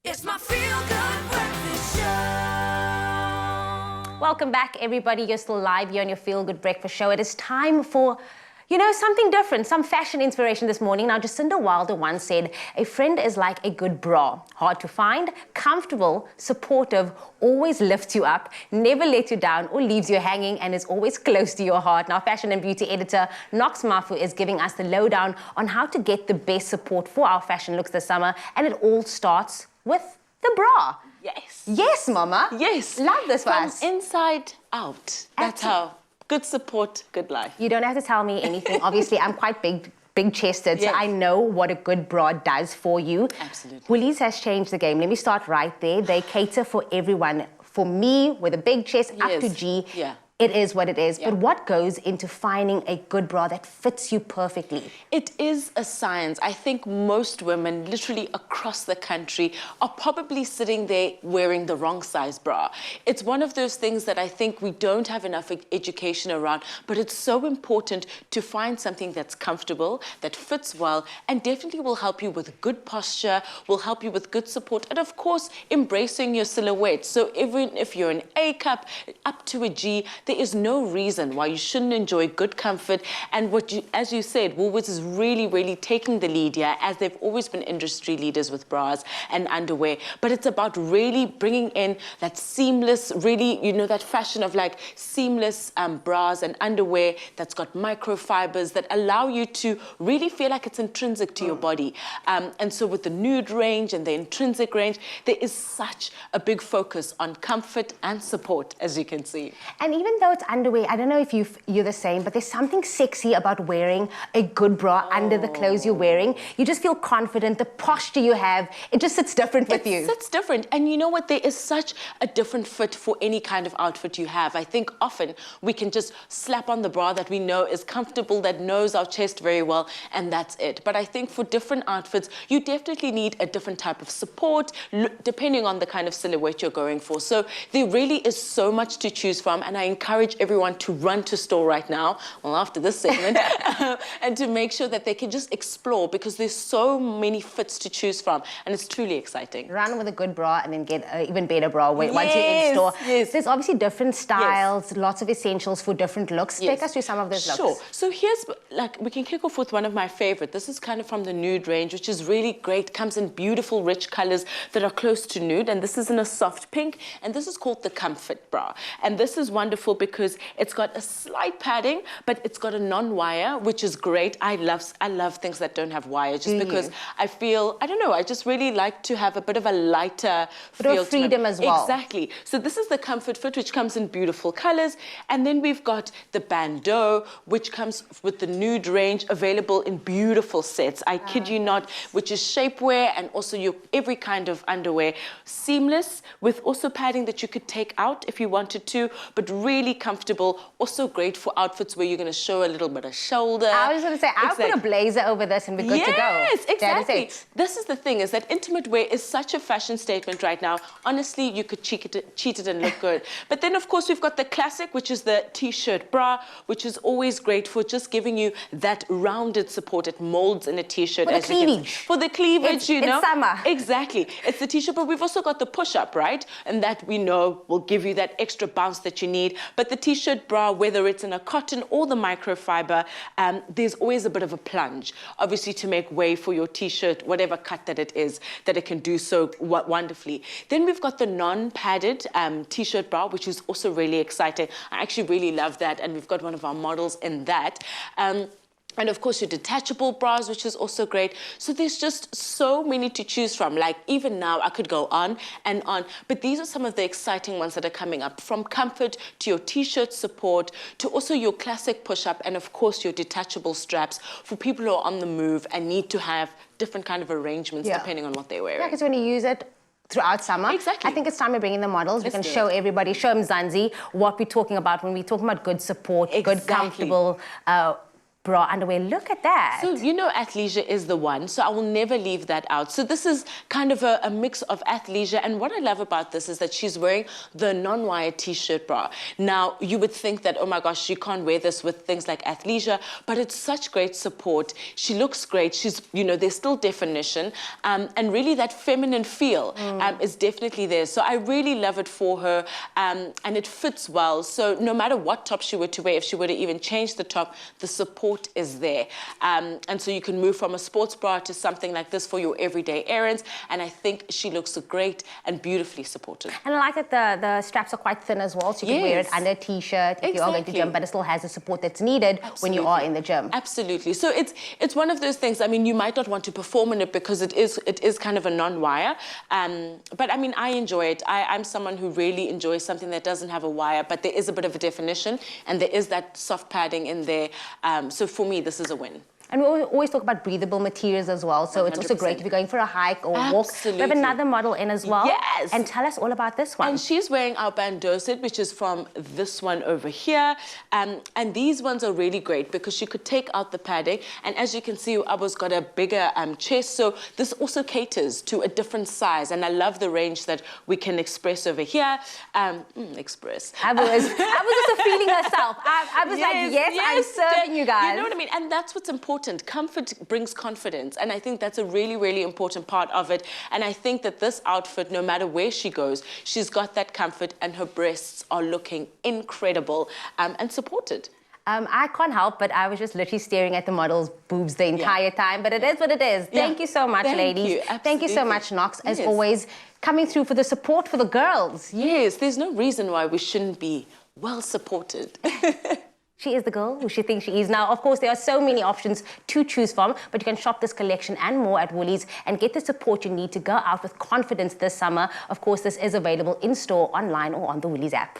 It's my feel-good breakfast show. Welcome back, everybody. You're still live here on your Feel Good Breakfast Show. It is time for, something different, some fashion inspiration this morning. Now, Jacinda Wilder once said, a friend is like a good bra. Hard to find, comfortable, supportive, always lifts you up, never lets you down or leaves you hanging, and is always close to your heart. Now, fashion and beauty editor Knox Mafu is giving us the lowdown on how to get the best support for our fashion looks this summer. And it all starts with the bra. Yes. Yes, Mama. Yes. Love this for us. From inside out. That's how. Good support, good life. You don't have to tell me anything. Obviously, I'm quite big-chested, Yes. so I know what a good bra does for you. Absolutely. Woolies has changed the game. Let me start right there. They cater for everyone. For me, with a big chest up to Yes. G, Yeah. it is what it is. Yeah. But what goes into finding a good bra that fits you perfectly? It is a science. I think most women, literally across the country, are probably sitting there wearing the wrong size bra. It's one of those things that I think we don't have enough education around, but it's so important to find something that's comfortable, that fits well, and definitely will help you with good posture, will help you with good support, and of course, embracing your silhouette. So even if you're an A cup up to a G, there is no reason why you shouldn't enjoy good comfort. And as you said, Woolworths is really taking the lead here, as they've always been industry leaders with bras and underwear. But it's about really bringing in that seamless, really, that fashion of like seamless bras and underwear that's got microfibers that allow you to really feel like it's intrinsic to your body. And so with the nude range and the intrinsic range, there is such a big focus on comfort and support, as you can see. And even though it's underwear, I don't know if you're the same, but there's something sexy about wearing a good bra under the clothes you're wearing. You just feel confident, the posture you have, it just sits different with you. It sits different. And you know what? There is such a different fit for any kind of outfit you have. I think often we can just slap on the bra that we know is comfortable, that knows our chest very well, and that's it. But I think for different outfits, you definitely need a different type of support, depending on the kind of silhouette you're going for. So there really is so much to choose from, and I encourage everyone to run to store right now, well, after this segment, and to make sure that they can just explore, because there's so many fits to choose from, and it's truly exciting. Run with a good bra and then get an even better bra once you're in store. Yes. There's obviously different styles, lots of essentials for different looks. Yes. Take us through some of those looks. Sure. So here's, we can kick off with one of my favorite. This is kind of from the nude range, which is really great. Comes in beautiful, rich colors that are close to nude, and this is in a soft pink, and this is called the Comfort Bra. And this is wonderful because it's got a slight padding, but it's got a non-wire, which is great. I love things that don't have wire, just because I feel, I don't know, I just really like to have a bit of a lighter feel. Freedom as well. Exactly. So this is the Comfort Fit, which comes in beautiful colors. And then we've got the Bandeau, which comes with the nude range, available in beautiful sets. I kid you not, which is shapewear and also every kind of underwear. Seamless, with also padding that you could take out if you wanted to, but really comfortable. Also great for outfits where you're going to show a little bit of shoulder. I was going to say, I'll put a blazer over this and be good to go. Yes, exactly. That is it. This is the thing, is that intimate wear is such a fashion statement right now. Honestly, you could cheat it and look good. But then, of course, we've got the classic, which is the T-shirt bra, which is always great for just giving you that rounded support. It molds in a T-shirt. For the cleavage. For the cleavage, It's summer. Exactly. It's the T-shirt, but we've also got the push-up, right? And that we know will give you that extra bounce that you need. But the T-shirt bra, whether it's in a cotton or the microfiber, there's always a bit of a plunge, obviously, to make way for your T-shirt, whatever cut that it is, that it can do so wonderfully. Then we've got the non-padded T-shirt bra, which is also really exciting. I actually really love that, and we've got one of our models in that. And of course, your detachable bras, which is also great. So there's just so many to choose from. Like even now, I could go on and on. But these are some of the exciting ones that are coming up. From comfort to your T-shirt support, to also your classic push-up, and of course, your detachable straps for people who are on the move and need to have different kind of arrangements depending on what they're wearing. Yeah, because when you use it throughout summer. Exactly. I think it's time we bring in the models. We can show everybody, show them Zanzi, what we're talking about when we're talking about good support, good, comfortable bra underwear. Look at that. So, you know, athleisure is the one, so I will never leave that out. So this is kind of a mix of athleisure, and what I love about this is that she's wearing the non-wired t-shirt bra. Now, you would think that, oh my gosh, she can't wear this with things like athleisure, but it's such great support. She looks great. She's, you know, there's still definition, and really that feminine feel is definitely there. So I really love it for her, and it fits well. So no matter what top she were to wear, if she were to even change the top, the support is there. And so you can move from a sports bra to something like this for your everyday errands. And I think she looks great and beautifully supported. And I like that the straps are quite thin as well, so you can wear it Yes. under a t-shirt if you are going to Exactly. gym, but it still has the support that's needed when you are in the gym. Absolutely. So it's one of those things. I mean, you might not want to perform in it because it is kind of a non-wire. But I mean, I enjoy it. I'm someone who really enjoys something that doesn't have a wire, but there is a bit of a definition and there is that soft padding in there. So for me, this is a win. And we always talk about breathable materials as well, so it's also great 100%. if you're going for a hike or walk. We have Absolutely. another model in as well. Yes. And tell us all about this one. And she's wearing our bandeau set, which is from this one over here. And these ones are really great because she could take out the padding. And as you can see, Abu's got a bigger chest. So this also caters to a different size. And I love the range that we can express over here. Express. Abu was just feeling herself. I was like, yes, I'm serving you guys. You know what I mean? And that's what's important. Comfort brings confidence. And I think that's a really, really important part of it. And I think that this outfit, no matter where she goes, she's got that comfort and her breasts are looking incredible and supported. I can't help, but I was just literally staring at the model's boobs the entire time. But it is what it is. Thank you so much, Thank ladies. you. Thank you so Absolutely. much, Knox, as Yes. always, coming through for the support for the girls. Yes, there's no reason why we shouldn't be well supported. She is the girl who she thinks she is. Now, of course, there are so many options to choose from, but you can shop this collection and more at Woolies and get the support you need to go out with confidence this summer. Of course, this is available in store, online, or on the Woolies app.